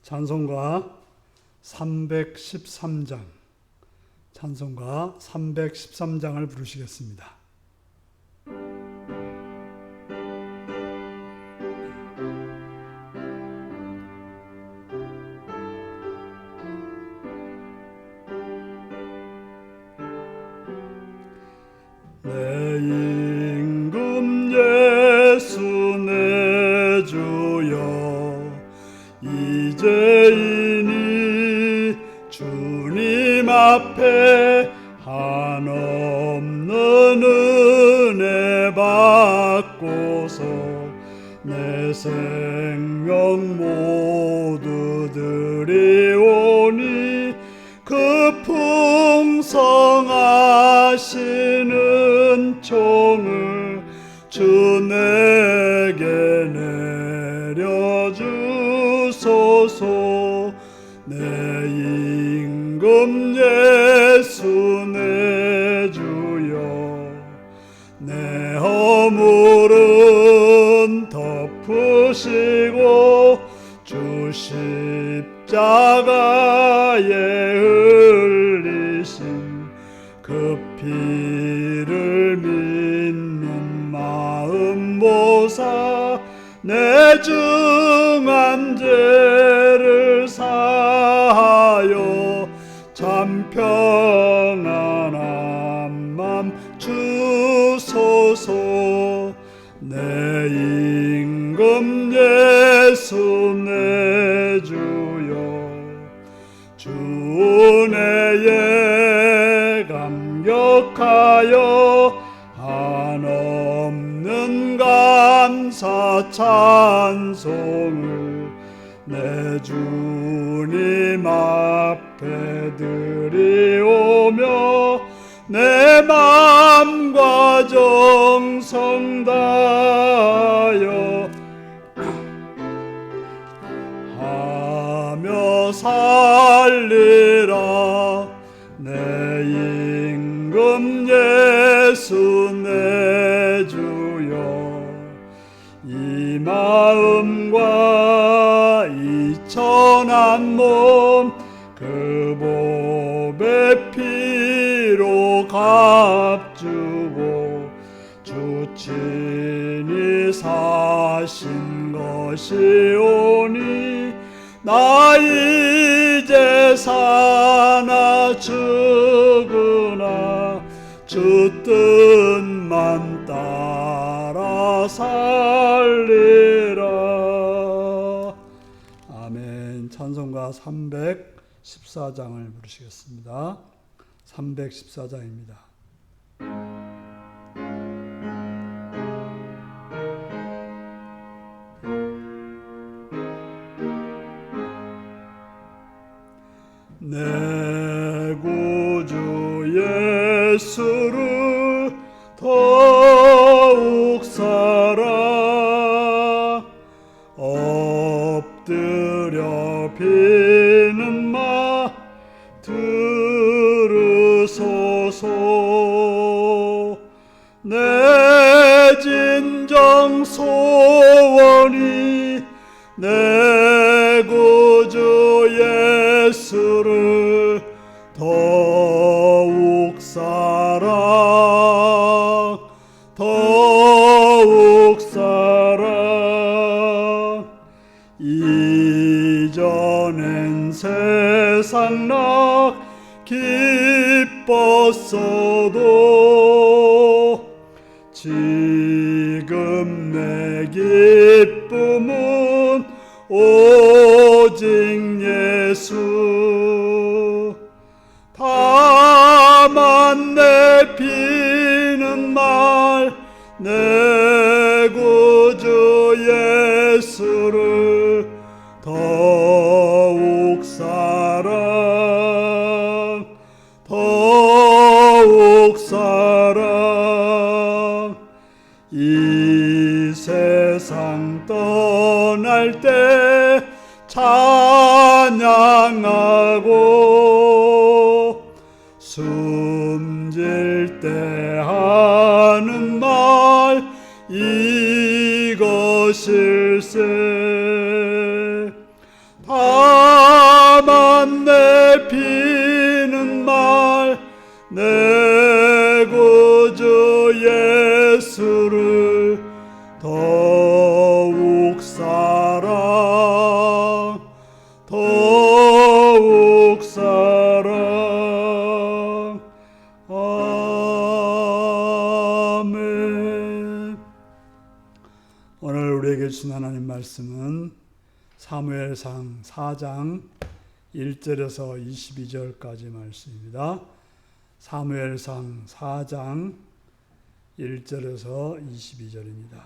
찬송가 313장, 찬송가 313장을 부르시겠습니다. 내 임금 예수 내 주여, 이제이니 주님 앞에 한없는 은혜 받고서 내 생명 모두 드리오니 그 풍성하시는 총을 주 내게 내려주소서. 내 임금 예수 내 주여, 내 허물은 덮으시고 주 십자가에 흘리신 그 피를 믿는 마음 보사 내 중한 죄를 사하여 참 평안한 맘 주소서. 내 임금 예수 내 주여, 주 은혜에 감격하여 한없는 감사 찬송을 내 주님 앞에 드리오며 내 맘과 정성 다하여 하며 살리라. 내 임금 예수 내 주여, 이 마음과 이 천한 몸 그 보배 피로 값주고 주 친히 사신 것이오니 나 이제 사나 죽으나 주 뜻만 따라 살리라. 아멘. 찬송가 314장을 부르시겠습니다. 314장입니다. 내 구주 예수를 더욱 사랑 엎드려 비는 마 들으소서. 내 진정 소원이 내 구주 예수를 더욱 사랑 더욱 사랑. 이전엔 세상 락 기뻤어도 지금 내 기쁨은 오직 예수. 다만 내 비는 말 내 구주 예수를 더욱 사랑 더욱 사랑. 이 세상 떠날 때 찬양하고 숨질 때 하는 말 이것일세. 한내 피는 말 내 구주 예수를 더욱 사랑 아멘. 오늘 우리에게 주신 하나님 말씀은 사무엘상 4장 1절에서 22절까지 말씀입니다. 사무엘상 4장 1절에서 22절입니다.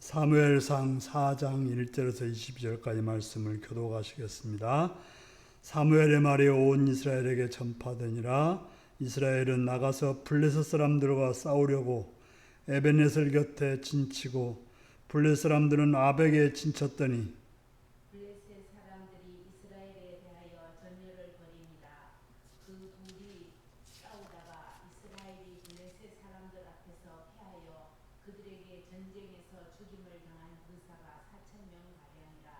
사무엘상 4장 1절에서 22절까지 말씀을 교독하시겠습니다. 사무엘의 말이 온 이스라엘에게 전파되니라. 이스라엘은 나가서 블레셋 사람들과 싸우려고 에벤에셀 곁에 진치고 블레셋 사람들은 아벡에 진쳤더니 블레셋 사람들이 이스라엘에 대하여 전열을 벌입니다. 그 둘이 싸우다가 이스라엘이 블레셋 사람들 앞에서 패하여 그들에게 전쟁에서 죽임을 당한 군사가 4,000명 가량이라.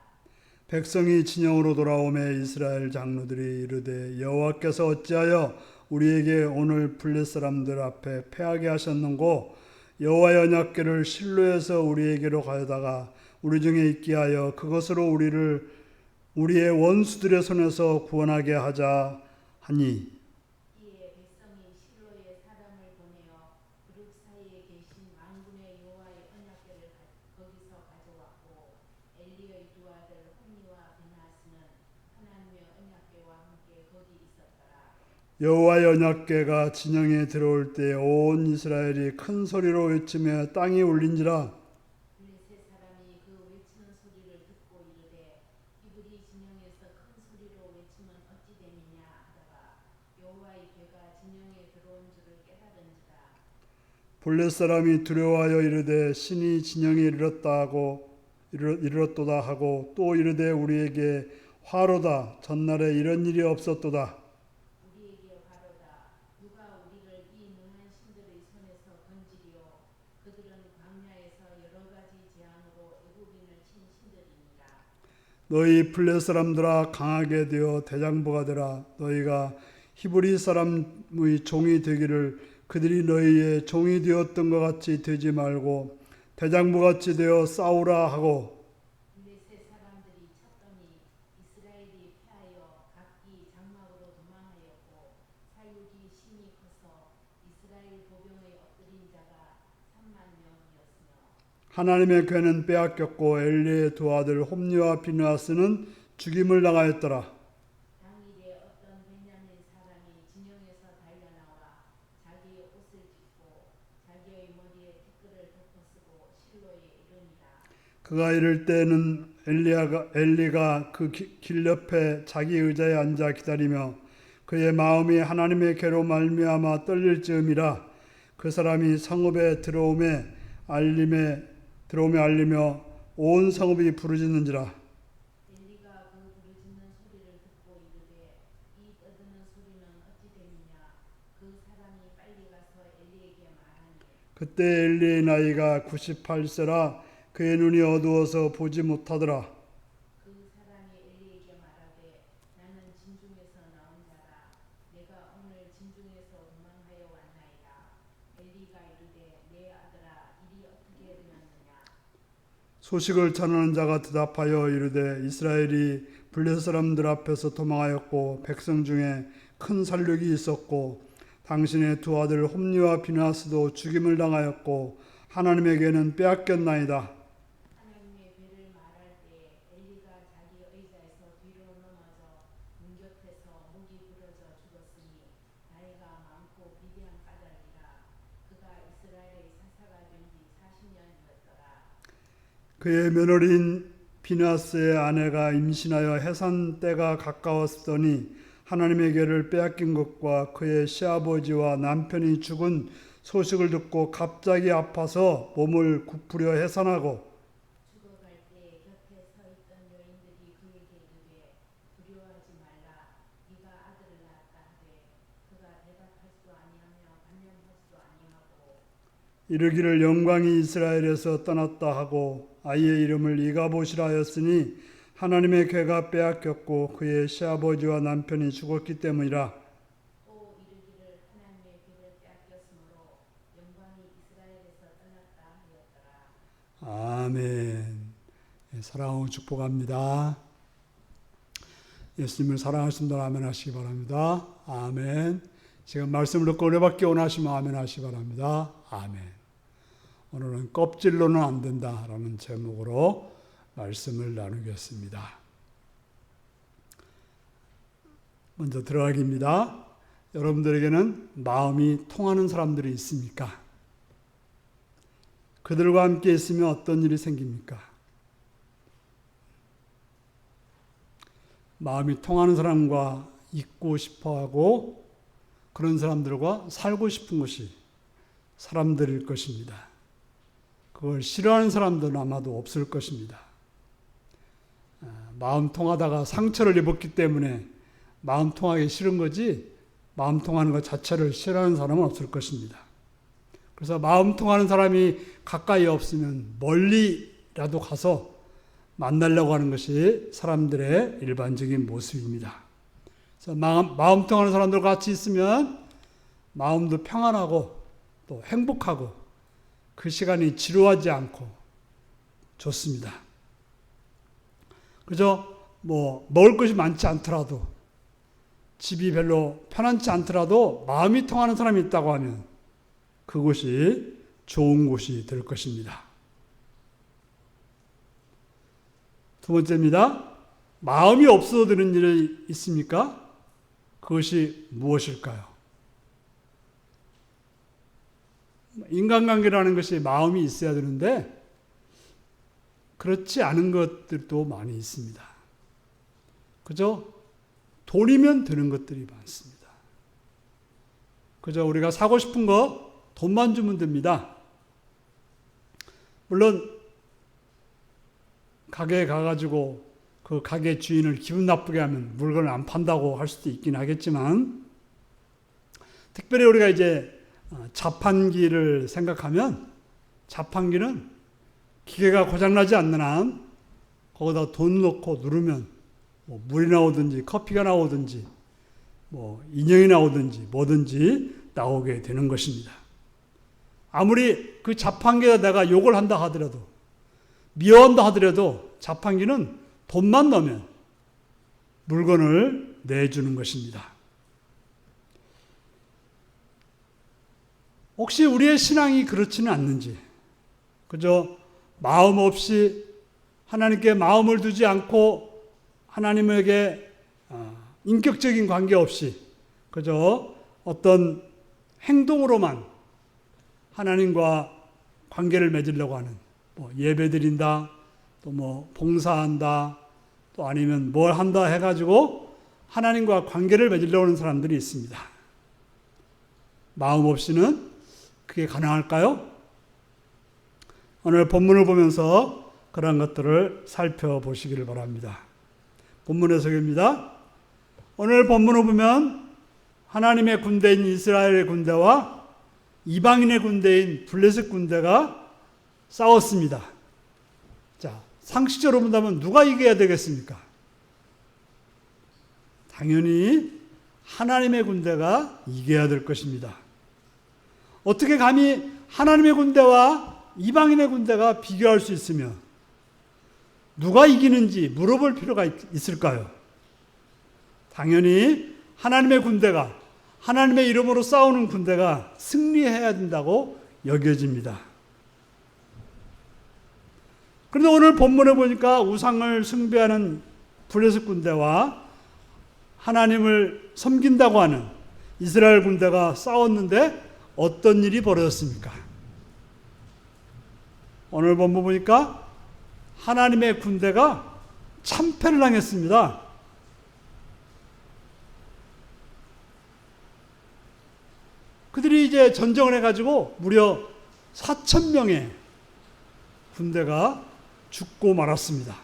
백성이 진영으로 돌아오매 이스라엘 장로들이 이르되 여호와께서 어찌하여 우리에게 오늘 블레셋 사람들 앞에 패하게 하셨는고 여호와의 언약궤를 실로에서 우리에게로 가져다가 우리 중에 있게 하여 그것으로 우리를 우리의 원수들의 손에서 구원하게 하자 하니 이에 백성이 실로에 사람을 보내어 그룹 사이에 계신 만군의 여호와의 언약궤를 거기서 가져왔고 엘리의 두 아들 홈니와 비나스는 하나님의 언약궤와 함께 거기 있었더라. 여호와의 언약궤가 진영에 들어올 때 온 이스라엘이 큰 소리로 외치며 땅이 울린지라. 블레셋 사람이 그 외치는 소리를 듣고 이르되 이들이 진영에서 큰 소리로 외치면 어찌 됨이냐 하다가 여호와의 궤가 진영에 들어온 줄을 깨달은지라. 블레셋 사람이 두려워하여 이르되 신이 진영에 이르렀도다 하고 또 이르되 우리에게 화로다 전날에 이런 일이 없었도다. 우리에게 화로다 누가 우리를 이 능한 신들의 손에서 건지리요. 그들은 광야에서 여러 가지 재앙으로 애굽인을 친 신들이니라. 너희 블레셋 사람들아 강하게 되어 대장부가 되라. 너희가 히브리 사람의 종이 되기를 그들이 너희의 종이 되었던 것 같이 되지 말고 대장부같이 되어 싸우라 하고 블레셋 사람들이 쳤더니 이스라엘이 패하여 각기 장막으로 도망하였고 사육이 심히 커서 이스라엘 보병의 엎드린 자가 30,000명이었으며 하나님의 궤는 빼앗겼고 엘리의 두 아들 홈니와 비느하스는 죽임을 당하였더라. 당일에 어떤 베냐민 사람이 진영에서 달려나와 자기의 옷을 찢고 자기의 머리에 티끌을 덮어쓰고 실로에 이르니라. 그가 이를 때는 엘리가 그 길 옆에 자기 의자에 앉아 기다리며 그의 마음이 하나님의 궤로 말미암아 떨릴 즈음이라. 그 사람이 성읍에 들어오매 알리며 온 성읍이 부르짖는지라. 엘리가 그 부르짖는 소리를 듣고 이르되 이 떠드는 소리는 어찌 됨이냐. 그 사람이 빨리 가서 엘리에게 말하니 그때 엘리의 나이가 98세라 그의 눈이 어두워서 보지 못하더라. 그 사람이 엘리에게 말하되 나는 진중에서 나온 자라. 내가 오늘 진중에서 도망하여 왔나이다. 엘리가 이르되 내 아들아 일이 어떻게 되었느냐. 소식을 전하는 자가 대답하여 이르되 이스라엘이 블레셋 사람들 앞에서 도망하였고 백성 중에 큰 살육이 있었고 당신의 두 아들 홈니와 비느하스도 죽임을 당하였고 하나님에게는 빼앗겼나이다. 하나님의 궤를 말할 때에 엘리가 자기 의자에서 뒤로 넘어져 문 곁에서 목이 부러져 죽었으니 나이가 많고 비대한 까닭이라. 그가 이스라엘의 사사가 된 지 40년이었더라. 그의 며느리인 비느하스의 아내가 임신하여 해산 때가 가까웠더니 하나님의 궤를 빼앗긴 것과 그의 시아버지와 남편이 죽은 소식을 듣고 갑자기 아파서 몸을 굽으려 해산하고 죽어갈 때 곁에 서 있던 여인들이 그에게 이르되 두려워하지 말라 네가 아들을 낳았다 하되 그가 대답할 수 아니하며 반면할 수 아니하고 이르기를 영광이 이스라엘에서 떠났다 하고 아이의 이름을 이가봇이라 하였으니 하나님의 괴가 빼앗겼고 그의 시아버지와 남편이 죽었기 때문이라. 또 이르기를 하나님의 귀를 빼앗겼으므로 영광이 이스라엘에서 떠났다 하였더라. 아멘. 사랑하고 축복합니다. 예수님을 사랑하신다 아멘 하시기 바랍니다. 아멘. 지금 말씀을 듣고 은혜받기 원하시면 아멘 하시기 바랍니다. 아멘. 오늘은 껍질로는 안 된다라는 제목으로 말씀을 나누겠습니다. 먼저 들어가기입니다. 여러분들에게는 마음이 통하는 사람들이 있습니까? 그들과 함께 있으면 어떤 일이 생깁니까? 마음이 통하는 사람과 있고 싶어하고 그런 사람들과 살고 싶은 것이 사람들일 것입니다. 그걸 싫어하는 사람들은 아마도 없을 것입니다. 마음 통하다가 상처를 입었기 때문에 마음 통하기 싫은 거지 마음 통하는 것 자체를 싫어하는 사람은 없을 것입니다. 그래서 마음 통하는 사람이 가까이 없으면 멀리라도 가서 만나려고 하는 것이 사람들의 일반적인 모습입니다. 그래서 마음 통하는 사람들과 같이 있으면 마음도 평안하고 또 행복하고 그 시간이 지루하지 않고 좋습니다. 그저 먹을 것이 많지 않더라도 집이 별로 편안치 않더라도 마음이 통하는 사람이 있다고 하면 그곳이 좋은 곳이 될 것입니다. 두 번째입니다. 마음이 없어도 되는 일이 있습니까? 그것이 무엇일까요? 인간관계라는 것이 마음이 있어야 되는데 그렇지 않은 것들도 많이 있습니다. 그저 돈이면 되는 것들이 많습니다. 그저 우리가 사고 싶은 거 돈만 주면 됩니다. 물론 가게에 가가지고 그 가게 주인을 기분 나쁘게 하면 물건을 안 판다고 할 수도 있긴 하겠지만 특별히 우리가 이제 자판기를 생각하면 자판기는 기계가 고장나지 않는 한 거기다 돈 넣고 누르면 물이 나오든지 커피가 나오든지 인형이 나오든지 뭐든지 나오게 되는 것입니다. 아무리 그 자판기에다 내가 욕을 한다 하더라도 미워한다 하더라도 자판기는 돈만 넣으면 물건을 내주는 것입니다. 혹시 우리의 신앙이 그렇지는 않는지 그저 마음 없이 하나님께 마음을 두지 않고 하나님에게 인격적인 관계 없이 그저 어떤 행동으로만 하나님과 관계를 맺으려고 하는 예배드린다 또 봉사한다 또 아니면 뭘 한다 해가지고 하나님과 관계를 맺으려고 하는 사람들이 있습니다. 마음 없이는 그게 가능할까요? 오늘 본문을 보면서 그런 것들을 살펴보시기를 바랍니다. 본문의 소개입니다. 오늘 본문을 보면 하나님의 군대인 이스라엘의 군대와 이방인의 군대인 블레셋 군대가 싸웠습니다. 자, 상식적으로 본다면 누가 이겨야 되겠습니까? 당연히 하나님의 군대가 이겨야 될 것입니다. 어떻게 감히 하나님의 군대와 이방인의 군대가 비교할 수 있으며 누가 이기는지 물어볼 필요가 있을까요? 당연히 하나님의 군대가 하나님의 이름으로 싸우는 군대가 승리해야 된다고 여겨집니다. 그런데 오늘 본문에 보니까 우상을 숭배하는 블레셋 군대와 하나님을 섬긴다고 하는 이스라엘 군대가 싸웠는데 어떤 일이 벌어졌습니까? 오늘 본문 보니까 하나님의 군대가 참패를 당했습니다. 그들이 이제 이제 전쟁을 해가지고 무려 4,000명의 군대가 죽고 말았습니다.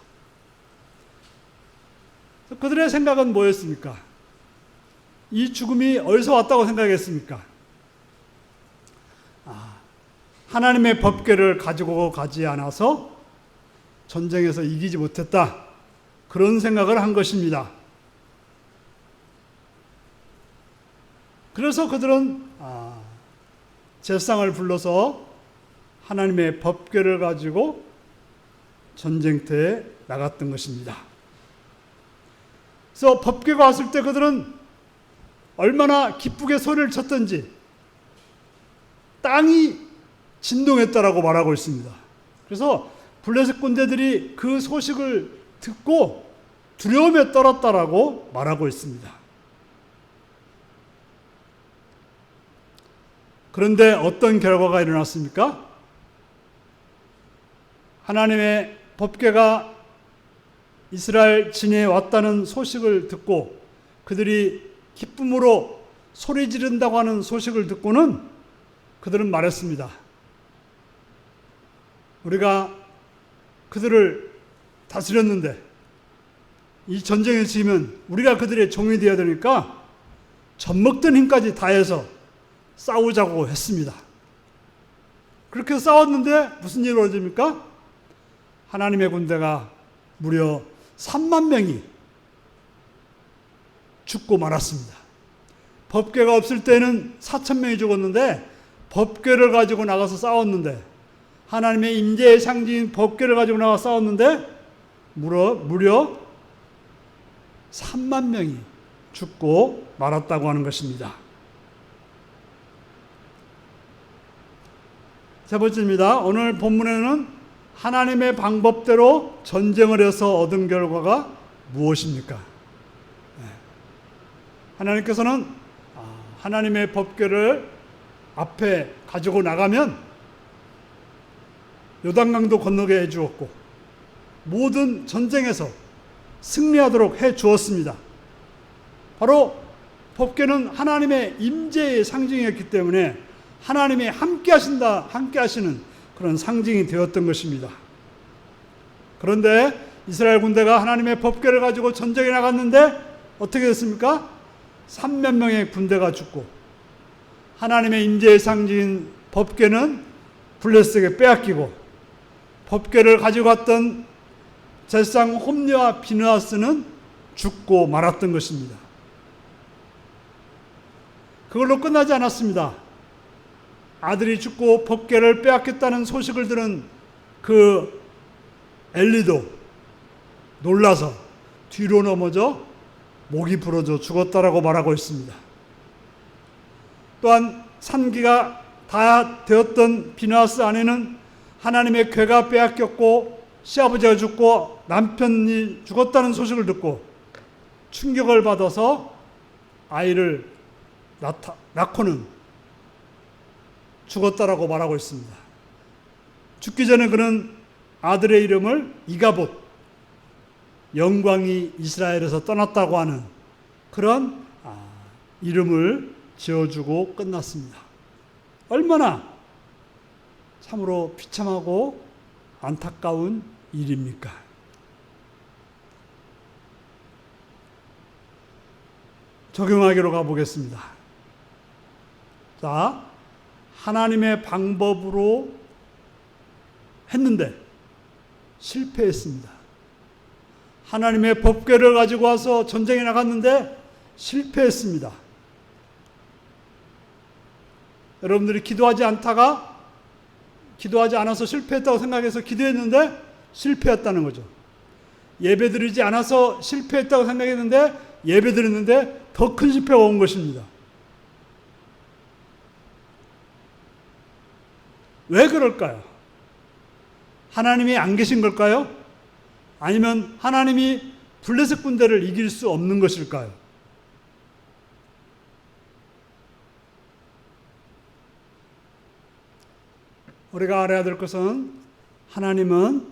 그들의 생각은 뭐였습니까? 이 죽음이 어디서 왔다고 생각했습니까? 하나님의 법궤를 가지고 가지 않아서 전쟁에서 이기지 못했다. 그런 생각을 한 것입니다. 그래서 그들은 제사장을 불러서 하나님의 법궤를 가지고 전쟁터에 나갔던 것입니다. 그래서 법궤가 왔을 때 그들은 얼마나 기쁘게 소리를 쳤던지 땅이 진동했다라고 말하고 있습니다. 그래서 블레셋 군대들이 그 소식을 듣고 두려움에 떨었다라고 말하고 있습니다. 그런데 어떤 결과가 일어났습니까? 하나님의 법궤가 이스라엘 진에 왔다는 소식을 듣고 그들이 기쁨으로 소리 지른다고 하는 소식을 듣고는 그들은 말했습니다. 우리가 그들을 다스렸는데 이 전쟁에 지면 우리가 그들의 종이 되어야 되니까 젖먹던 힘까지 다해서 싸우자고 했습니다. 그렇게 싸웠는데 무슨 일이 벌어집니까? 하나님의 군대가 무려 3만 명이 죽고 말았습니다. 법궤가 없을 때는 4,000명이 죽었는데 법궤를 가지고 나가서 싸웠는데 하나님의 임재의 상징인 법궤를 가지고 나가서 싸웠는데 무려 3만 명이 죽고 말았다고 하는 것입니다. 세 번째입니다. 오늘 본문에는 하나님의 방법대로 전쟁을 해서 얻은 결과가 무엇입니까? 하나님께서는 하나님의 법궤를 앞에 가지고 나가면 요단강도 건너게 해 주었고 모든 전쟁에서 승리하도록 해 주었습니다. 바로 법궤는 하나님의 임재의 상징이었기 때문에 하나님이 함께 하시는 그런 상징이 되었던 것입니다. 그런데 이스라엘 군대가 하나님의 법궤를 가지고 전쟁에 나갔는데 어떻게 됐습니까? 3만 명의 군대가 죽고 하나님의 임재의 상징인 법궤는 블레셋에게 빼앗기고 법궤를 가지고 갔던 제사장 홈리와 비느하스는 죽고 말았던 것입니다. 그걸로 끝나지 않았습니다. 아들이 죽고 법궤를 빼앗겼다는 소식을 들은 그 엘리도 놀라서 뒤로 넘어져 목이 부러져 죽었다라고 말하고 있습니다. 또한 산기가 다 되었던 비느하스 아내는 하나님의 궤가 빼앗겼고 시아버지가 죽고 남편이 죽었다는 소식을 듣고 충격을 받아서 아이를 낳고는 죽었다라고 말하고 있습니다. 죽기 전에 그는 아들의 이름을 이가봇, 영광이 이스라엘에서 떠났다고 하는 그런 이름을 지어주고 끝났습니다. 얼마나 참으로 비참하고 안타까운 일입니까? 적용하기로 가보겠습니다. 자, 하나님의 방법으로 했는데 실패했습니다. 하나님의 법궤를 가지고 와서 전쟁에 나갔는데 실패했습니다. 여러분들이 기도하지 않아서 실패했다고 생각해서 기도했는데 실패했다는 거죠. 예배드리지 않아서 실패했다고 생각했는데 예배드렸는데 더 큰 실패가 온 것입니다. 왜 그럴까요? 하나님이 안 계신 걸까요? 아니면 하나님이 블레셋 군대를 이길 수 없는 것일까요? 우리가 알아야 될 것은 하나님은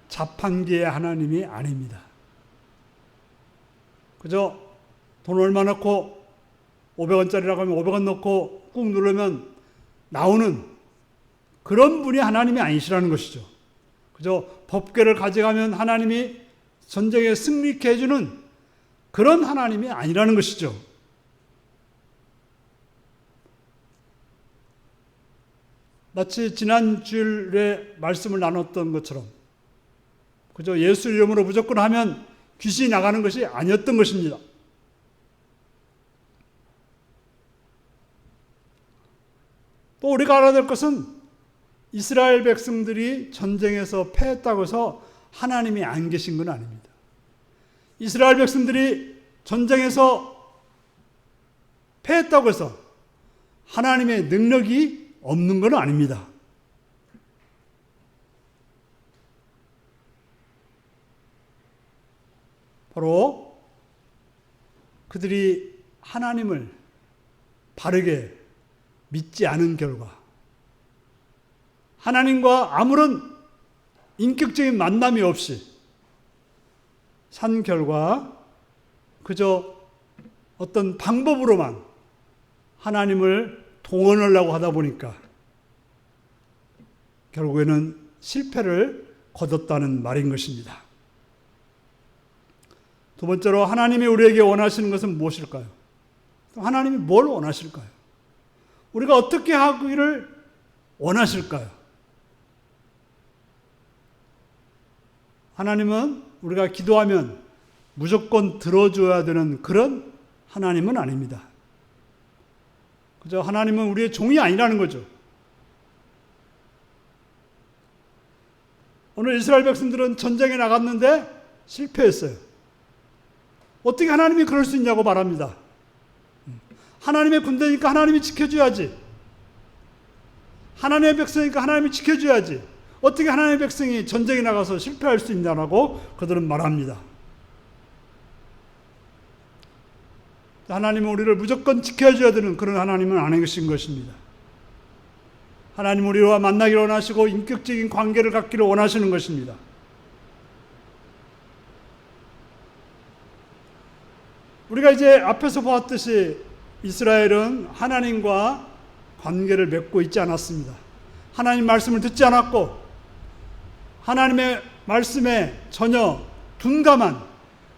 자판기의 하나님이 아닙니다. 그저 돈 얼마 넣고 500원짜리라고 하면 500원 넣고 꾹 누르면 나오는 그런 분이 하나님이 아니시라는 것이죠. 그저 법궤를 가져가면 하나님이 전쟁에 승리케 해주는 그런 하나님이 아니라는 것이죠. 마치 지난 주일에 말씀을 나눴던 것처럼 그저 예수 이름으로 무조건 하면 귀신이 나가는 것이 아니었던 것입니다. 또 우리가 알아야 될 것은 이스라엘 백성들이 전쟁에서 패했다고 해서 하나님이 안 계신 건 아닙니다. 이스라엘 백성들이 전쟁에서 패했다고 해서 하나님의 능력이 없는 건 아닙니다. 바로 그들이 하나님을 바르게 믿지 않은 결과, 하나님과 아무런 인격적인 만남이 없이 산 결과 그저 어떤 방법으로만 하나님을 동원하려고 하다 보니까 결국에는 실패를 거뒀다는 말인 것입니다. 두 번째로 하나님이 우리에게 원하시는 것은 무엇일까요? 하나님이 뭘 원하실까요? 우리가 어떻게 하기를 원하실까요? 하나님은 우리가 기도하면 무조건 들어줘야 되는 그런 하나님은 아닙니다. 그저 하나님은 우리의 종이 아니라는 거죠. 오늘 이스라엘 백성들은 전쟁에 나갔는데 실패했어요. 어떻게 하나님이 그럴 수 있냐고 말합니다. 하나님의 군대니까 하나님이 지켜줘야지. 하나님의 백성이니까 하나님이 지켜줘야지. 어떻게 하나님의 백성이 전쟁에 나가서 실패할 수 있냐고 그들은 말합니다. 하나님은 우리를 무조건 지켜줘야 되는 그런 하나님은 아니신 것입니다. 하나님은 우리와 만나기를 원하시고 인격적인 관계를 갖기를 원하시는 것입니다. 우리가 이제 앞에서 보았듯이 이스라엘은 하나님과 관계를 맺고 있지 않았습니다. 하나님 말씀을 듣지 않았고 하나님의 말씀에 전혀 둔감한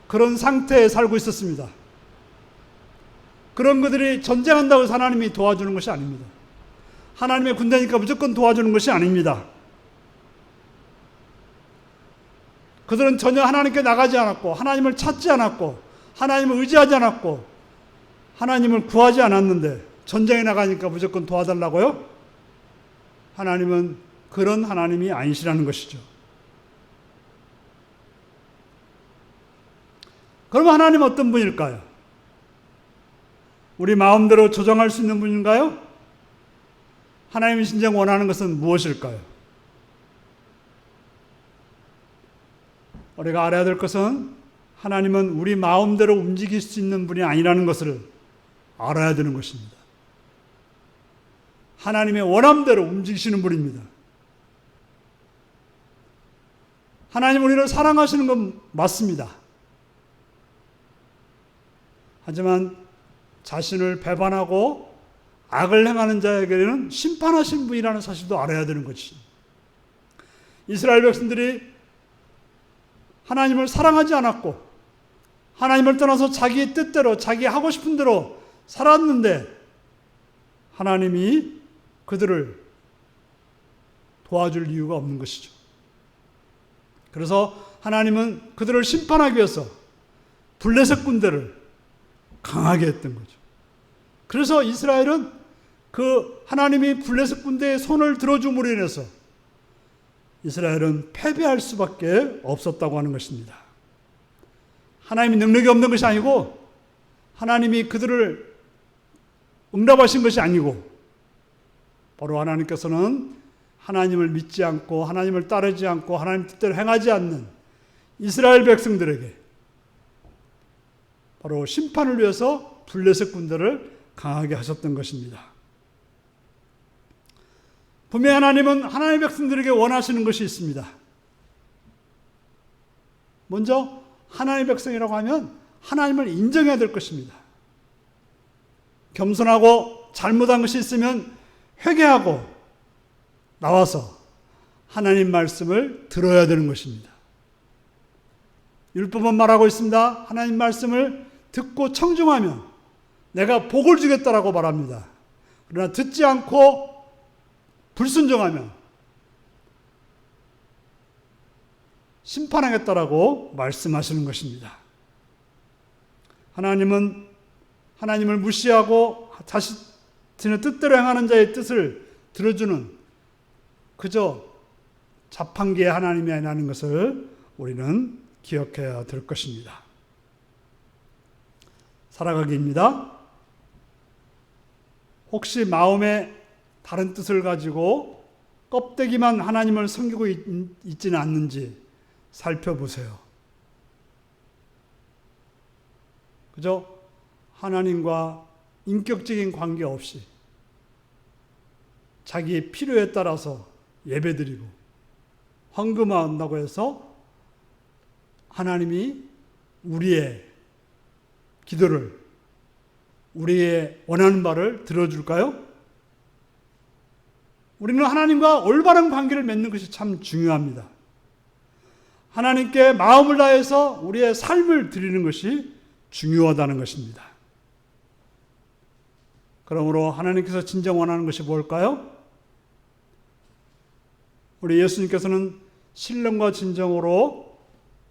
그런 상태에 살고 있었습니다. 그런 그들이 전쟁한다고 해서 하나님이 도와주는 것이 아닙니다. 하나님의 군대니까 무조건 도와주는 것이 아닙니다. 그들은 전혀 하나님께 나가지 않았고 하나님을 찾지 않았고 하나님을 의지하지 않았고 하나님을 구하지 않았는데 전쟁에 나가니까 무조건 도와달라고요? 하나님은 그런 하나님이 아니시라는 것이죠. 그러면 하나님은 어떤 분일까요? 우리 마음대로 조정할 수 있는 분인가요? 하나님이 진정 원하는 것은 무엇일까요? 우리가 알아야 될 것은 하나님은 우리 마음대로 움직일 수 있는 분이 아니라는 것을 알아야 되는 것입니다. 하나님의 원함대로 움직이시는 분입니다. 하나님 우리를 사랑하시는 건 맞습니다. 하지만 자신을 배반하고 악을 행하는 자에게는 심판하신 분이라는 사실도 알아야 되는 것이. 이스라엘 백성들이 하나님을 사랑하지 않았고 하나님을 떠나서 자기 뜻대로 자기 하고 싶은 대로 살았는데 하나님이 그들을 도와줄 이유가 없는 것이죠. 그래서 하나님은 그들을 심판하기 위해서 블레셋 군대를 강하게 했던 거죠. 그래서 이스라엘은 그 하나님이 블레셋 군대의 손을 들어줌으로 인해서 이스라엘은 패배할 수밖에 없었다고 하는 것입니다. 하나님이 능력이 없는 것이 아니고 하나님이 그들을 응답하신 것이 아니고 바로 하나님께서는 하나님을 믿지 않고 하나님을 따르지 않고 하나님 뜻대로 행하지 않는 이스라엘 백성들에게 바로 심판을 위해서 블레셋 군대를 강하게 하셨던 것입니다. 분명히 하나님은 하나님의 백성들에게 원하시는 것이 있습니다. 먼저 하나님의 백성이라고 하면 하나님을 인정해야 될 것입니다. 겸손하고 잘못한 것이 있으면 회개하고 나와서 하나님 말씀을 들어야 되는 것입니다. 율법은 말하고 있습니다. 하나님 말씀을 듣고 청중하면 내가 복을 주겠다라고 말합니다. 그러나 듣지 않고 불순종하면 심판하겠다라고 말씀하시는 것입니다. 하나님은 하나님을 무시하고 자신의 뜻대로 행하는 자의 뜻을 들어주는 그저 자판기의 하나님이 아니라는 것을 우리는 기억해야 될 것입니다. 살아가기입니다. 혹시 마음에 다른 뜻을 가지고 껍데기만 하나님을 섬기고 있지는 않는지 살펴보세요. 그저 하나님과 인격적인 관계 없이 자기의 필요에 따라서 예배드리고 헌금한다고 해서 하나님이 우리의 기도를, 우리의 원하는 바를 들어줄까요? 우리는 하나님과 올바른 관계를 맺는 것이 참 중요합니다. 하나님께 마음을 다해서 우리의 삶을 드리는 것이 중요하다는 것입니다. 그러므로 하나님께서 진정 원하는 것이 뭘까요? 우리 예수님께서는 신령과 진정으로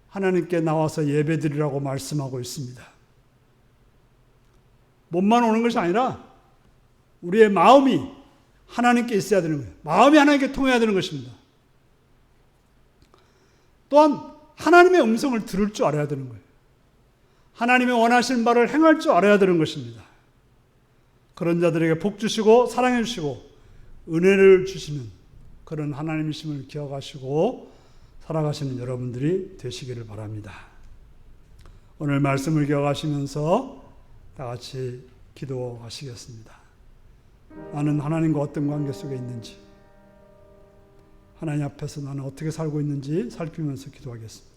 하나님께 나와서 예배드리라고 말씀하고 있습니다. 몸만 오는 것이 아니라 우리의 마음이 하나님께 있어야 되는 거예요. 마음이 하나님께 통해야 되는 것입니다. 또한 하나님의 음성을 들을 줄 알아야 되는 거예요. 하나님의 원하시는 바를 행할 줄 알아야 되는 것입니다. 그런 자들에게 복 주시고 사랑해 주시고 은혜를 주시는 그런 하나님이심을 기억하시고 살아가시는 여러분들이 되시기를 바랍니다. 오늘 말씀을 기억하시면서 다 같이 기도하시겠습니다. 나는 하나님과 어떤 관계 속에 있는지, 하나님 앞에서 나는 어떻게 살고 있는지 살피면서 기도하겠습니다.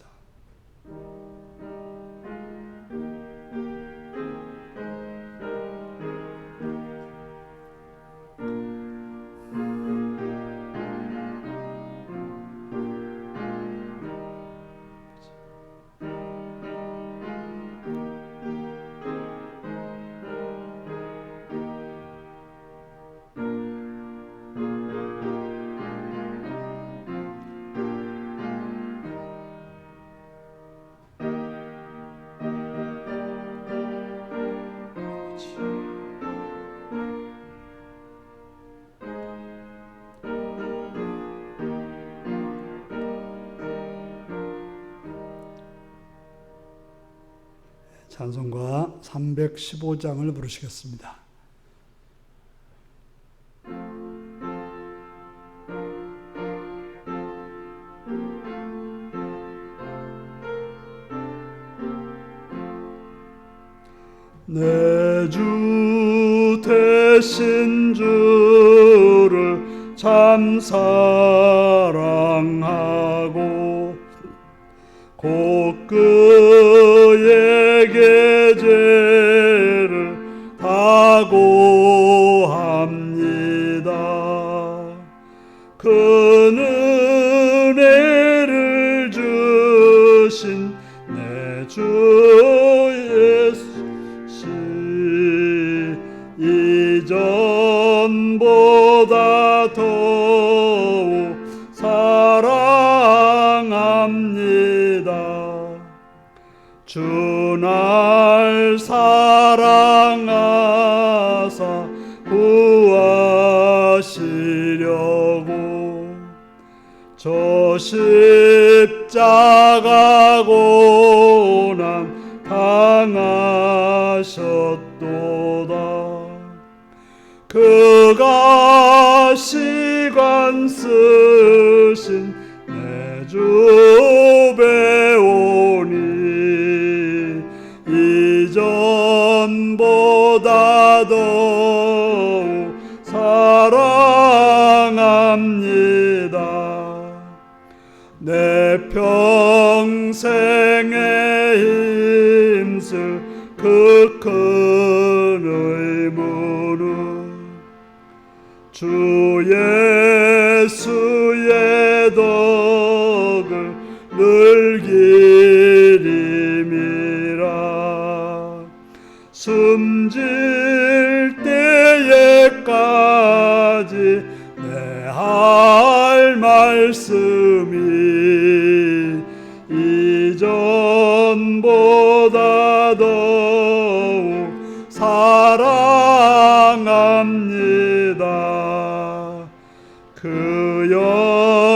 찬송가 315장을 부르시겠습니다. 내 주 되신 주를 참 사랑하고 곧 그의 계제를 다고합니다. 그 은혜를 주신 내 주 예수 이전보다 더욱 사랑합니다. 주 날 사랑하사 구하시려고 저 십자가 고난 당하셨도다. 그가 시간 쓰신 내 주 배우니 이전보다 더욱 사랑합니다. 내 평생에 힘쓸 그 큰 의무는 주 예수의 덕을 늘 기림이라. 숨질 때에까지 내 할 말씀이 이전보다 더욱 사랑합니다. 그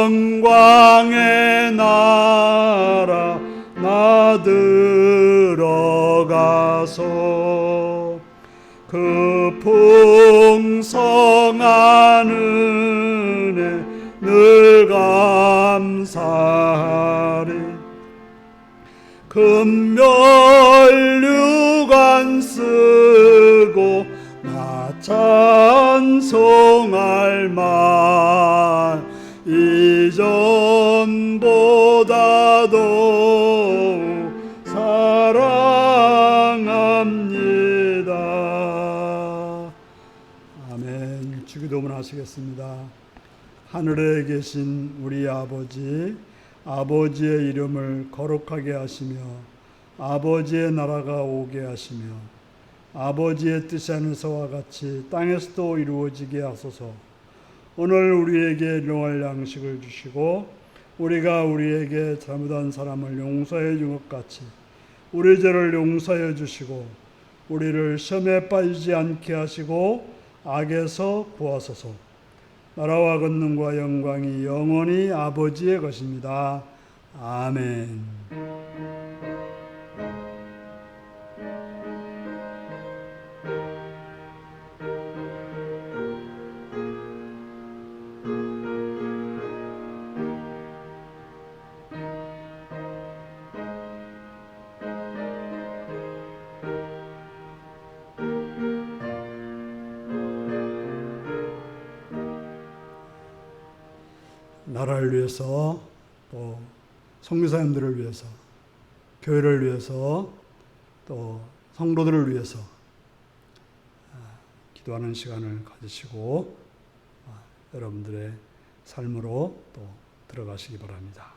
영광의 나라 나 들어가서 그 풍성한 은혜 늘 감사하리. 금면류관 쓰고 나 찬송할 만 이전보다 더욱 사랑합니다. 아멘. 주기도문 하시겠습니다. 하늘에 계신 우리 아버지, 아버지의 이름을 거룩하게 하시며 아버지의 나라가 오게 하시며 아버지의 뜻이 하늘에서와 같이 땅에서도 이루어지게 하소서. 오늘 우리에게 일용할 양식을 주시고 우리가 우리에게 잘못한 사람을 용서해 준 것 같이 우리 죄를 용서해 주시고 우리를 시험에 빠지지 않게 하시고 악에서 구하소서. 나라와 권능과 영광이 영원히 아버지의 것입니다. 아멘. 나라를 위해서 또 선교사님들을 위해서 교회를 위해서 또 성도들을 위해서 기도하는 시간을 가지시고 여러분들의 삶으로 또 들어가시기 바랍니다.